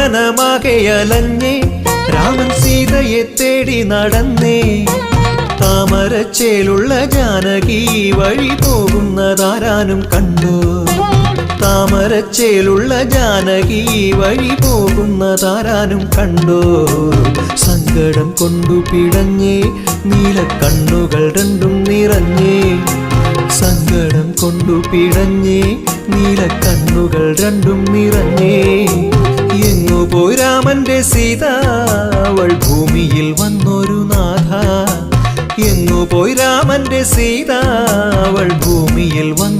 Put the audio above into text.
കാനനമാകെ അലഞ്ഞേ രാമൻ സീതയെ തേടി നടന്നേ താമരച്ചേലുള്ള ജാനകി വഴി പോകുന്നതാരാനും കണ്ടു താമരച്ചേലുള്ള ജാനകി വഴി പോകുന്നതാരാനും കണ്ടോ സങ്കടം കൊണ്ടു പിടഞ്ഞേ നീലക്കണ്ണുകൾ രണ്ടും നിറഞ്ഞേ സങ്കടം കൊണ്ടു പിടഞ്ഞേ നീലക്കണ്ണുകൾ രണ്ടും നിറഞ്ഞേ എങ്ങു പോയി രാമന്റെ സീത അവൾ ഭൂമിയിൽ വന്നൊരു നാഥ എങ്ങു പോയി രാമന്റെ സീത അവൾ ഭൂമിയിൽ വന്നു